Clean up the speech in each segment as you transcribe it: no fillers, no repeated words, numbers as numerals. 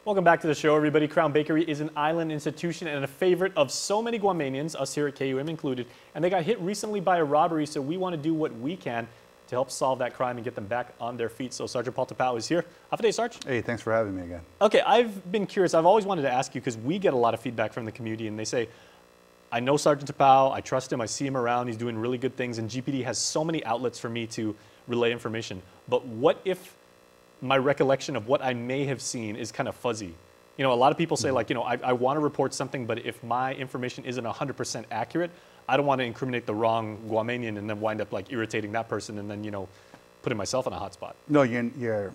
Welcome back to the show, everybody. Crown Bakery is an island institution and a favorite of so many Guamanians, us here at KUM included, and they got hit recently by a robbery, so we want to do what we can to help solve that crime and get them back on their feet. So Sergeant Paul Tapao is here. Have a day, Sarge. Hey, thanks for having me again. Okay, I've been curious. I've always wanted to ask you because we get a lot of feedback from the community, and they say, I know Sergeant Tapao, I trust him, I see him around, he's doing really good things, and GPD has so many outlets for me to relay information. But what if my recollection of what I may have seen is kind of fuzzy? You know, a lot of people say, like, you know, I want to report something, but if my information isn't 100% accurate, I don't want to incriminate the wrong Guamanian and then wind up like irritating that person and then, you know, putting myself in a hot spot. No, you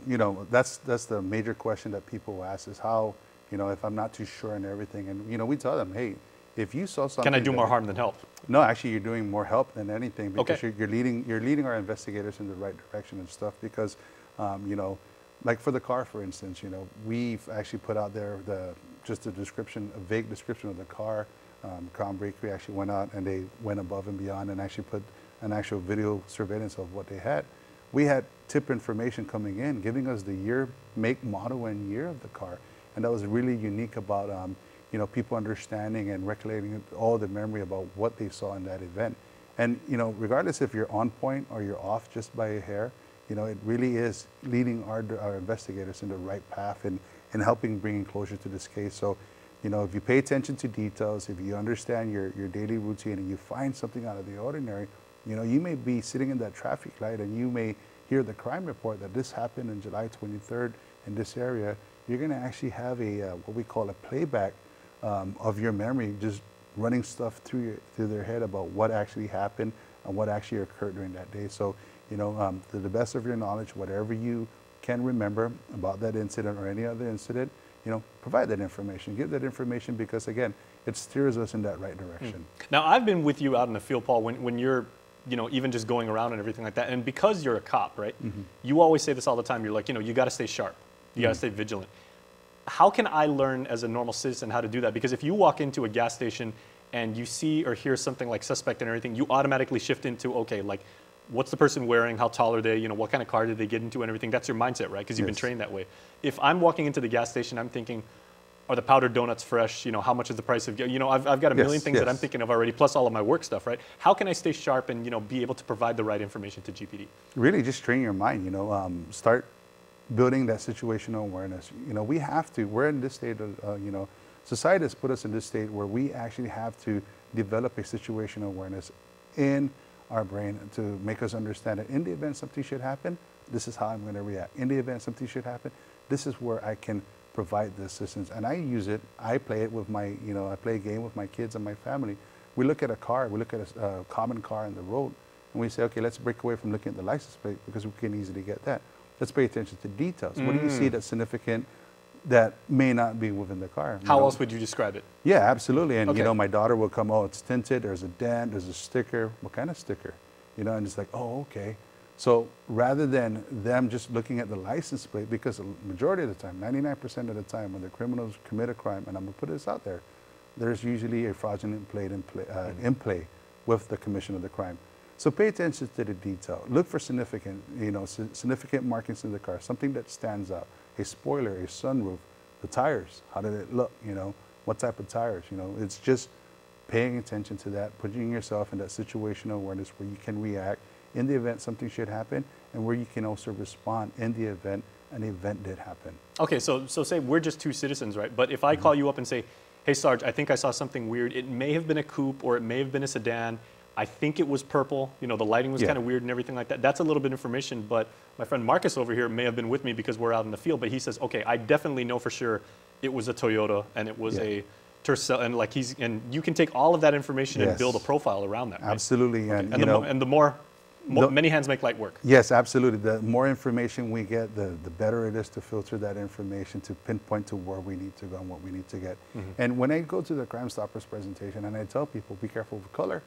know, that's the major question that people ask is how, you know, if I'm not too sure and everything. And, you know, we tell them, hey, if you saw something. Can I do more harm than help? No, actually, you're doing more help than anything because okay. you're leading our investigators in the right direction and stuff because, you know, like for the car, for instance, you know, we've actually put out there just a description, a vague description of the car. Crown Bakery actually went out and they went above and beyond and actually put an actual video surveillance of what they had. We had tip information coming in, giving us the year, make, model, and year of the car. And that was really unique about, you know, people understanding and recollecting all the memory about what they saw in that event. And, you know, regardless if you're on point or you're off just by a hair, you know, it really is leading our investigators in the right path and helping bring closure to this case. So, you know, if you pay attention to details, if you understand your daily routine and you find something out of the ordinary, you know, you may be sitting in that traffic light and you may hear the crime report that this happened on July 23rd in this area. You're going to actually have a what we call a playback of your memory, just running stuff through their head about what actually happened and what actually occurred during that day. So, you know, to the best of your knowledge, whatever you can remember about that incident or any other incident, you know, provide that information, give that information because, again, it steers us in that right direction. Now, I've been with you out in the field, Paul, when you're, you know, even just going around and everything like that. And because you're a cop, right, you always say this all the time. You're like, you know, you got to stay sharp. You got to stay vigilant. How can I learn as a normal citizen how to do that? Because if you walk into a gas station and you see or hear something like suspect and everything, you automatically shift into, okay, like, what's the person wearing? How tall are they? You know, what kind of car did they get into and everything? That's your mindset, right? Because you've been trained that way. If I'm walking into the gas station, I'm thinking, are the powdered donuts fresh? You know, how much is the price of, you know, I've got a million things that I'm thinking of already, plus all of my work stuff, right? How can I stay sharp and, you know, be able to provide the right information to GPD? Really just train your mind, you know, start building that situational awareness. You know, we have to, we're in this state of, you know, society has put us in this state where we actually have to develop a situational awareness in our brain to make us understand that in the event something should happen, this is how I'm going to react. In the event something should happen, this is where I can provide the assistance. And I use it, I play it with my, you know, I play a game with my kids and my family. We look at a car, we look at a common car on the road, and we say, okay, let's break away from looking at the license plate because we can easily get that. Let's pay attention to details. What do you see that's significant that may not be within the car? How else would you describe it? Yeah, absolutely. And, you know, my daughter will come, oh, it's tinted, there's a dent, there's a sticker. What kind of sticker? You know, and it's like, oh, okay. So rather than them just looking at the license plate, because the majority of the time, 99% of the time when the criminals commit a crime, and I'm going to put this out there, there's usually a fraudulent plate in play with the commission of the crime. So pay attention to the detail. Look for significant, you know, significant markings in the car, something that stands out. A spoiler, a sunroof, the tires, how did it look, you know, what type of tires, you know. It's just paying attention to that, putting yourself in that situational awareness where you can react in the event something should happen and where you can also respond in the event an event did happen. Okay, so say we're just two citizens, right? But if I call you up and say, hey, Sarge, I think I saw something weird. It may have been a coupe or it may have been a sedan. I think it was purple. You know, the lighting was kind of weird and everything like that. That's a little bit of information, but my friend Marcus over here may have been with me because we're out in the field, but he says, okay, I definitely know for sure it was a Toyota and it was a Tercel, and like and you can take all of that information and build a profile around that. Right? Absolutely. Okay. And the more many hands make light work. Yes, absolutely. The more information we get, the better it is to filter that information to pinpoint to where we need to go and what we need to get. And when I go to the Crime Stoppers presentation and I tell people, be careful with color,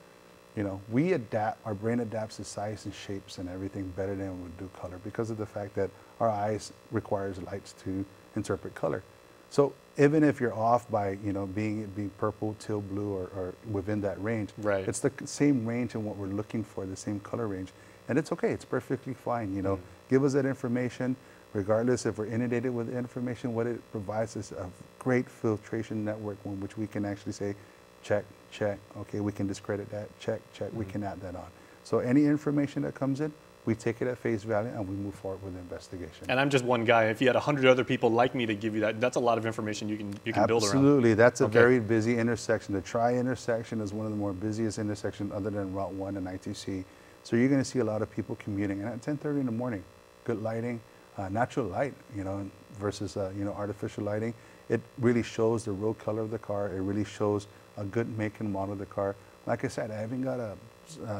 you know, we adapt, our brain adapts to size and shapes and everything better than we would do color because of the fact that our eyes requires lights to interpret color. So even if you're off by, you know, being purple, teal blue, or within that range, it's the same range in what we're looking for, the same color range. And it's okay, it's perfectly fine, you know. Give us that information. regardless if we're inundated with information, what it provides is a great filtration network in which we can actually say, check, check, okay, we can discredit that, check, check, we can add that on. So any information that comes in, we take it at face value and we move forward with the investigation. And I'm just one guy. If you had 100 other people like me to give you that, that's a lot of information you can build around. Absolutely, that's a very busy intersection. The tri-intersection is one of the more busiest intersections other than Route 1 and ITC. So you're going to see a lot of people commuting, and at 10:30 in the morning, good lighting, natural light, versus artificial lighting. It really shows the real color of the car. It really shows a good make and model of the car. Like I said, I even got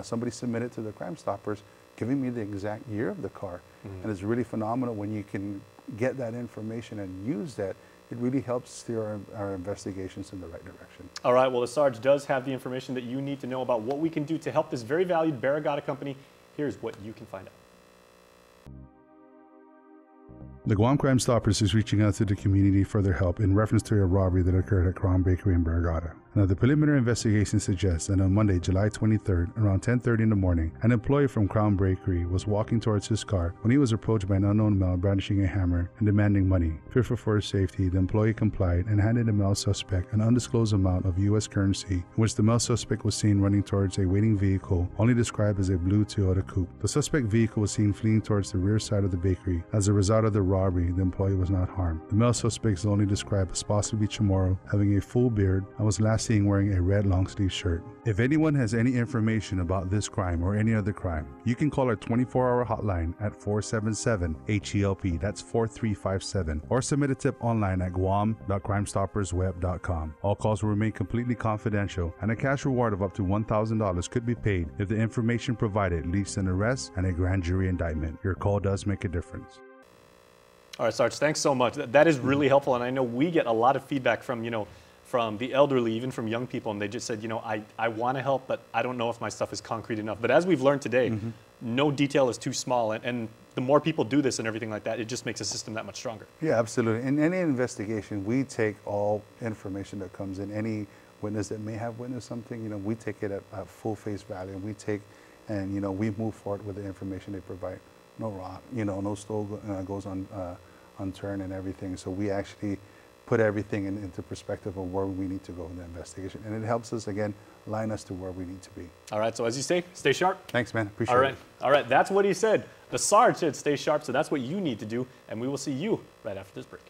somebody submitted to the Crime Stoppers giving me the exact year of the car. And it's really phenomenal when you can get that information and use that. It really helps steer our investigations in the right direction. All right, well, the Sarge does have the information that you need to know about what we can do to help this very valued Barragata company. Here's what you can find out. The Guam Crime Stoppers is reaching out to the community for their help in reference to a robbery that occurred at Crown Bakery in Barragata. Now, the preliminary investigation suggests that on Monday, July 23rd, around 10:30 in the morning, an employee from Crown Bakery was walking towards his car when he was approached by an unknown male brandishing a hammer and demanding money. Fearful for his safety, the employee complied and handed the male suspect an undisclosed amount of U.S. currency, in which the male suspect was seen running towards a waiting vehicle, only described as a blue Toyota coupe. The suspect vehicle was seen fleeing towards the rear side of the bakery. As a result of the robbery, the employee was not harmed. The male suspect is only described as possibly Chamorro, having a full beard, and was last seen wearing a red long-sleeve shirt. If anyone has any information about this crime or any other crime, you can call our 24-hour hotline at 477-HELP, that's 4357, or submit a tip online at guam.crimestoppersweb.com. All calls will remain completely confidential, and a cash reward of up to $1,000 could be paid if the information provided leads to an arrest and a grand jury indictment. Your call does make a difference. All right, Sarge, thanks so much. That is really helpful, and I know we get a lot of feedback from, from the elderly, even from young people, and they just said, I want to help, but I don't know if my stuff is concrete enough. But as we've learned today, no detail is too small, and the more people do this and everything like that, it just makes the system that much stronger. Yeah, absolutely. In any investigation, we take all information that comes in. Any witness that may have witnessed something, we take it at full face value, and we take, and we move forward with the information they provide. No rock, no stone goes unturned and everything. So we actually put everything into perspective of where we need to go in the investigation. And it helps us, again, line us to where we need to be. All right, so as you say, stay sharp. Thanks, man. Appreciate it. All right, that's what he said. The Sarge said stay sharp, so that's what you need to do. And we will see you right after this break.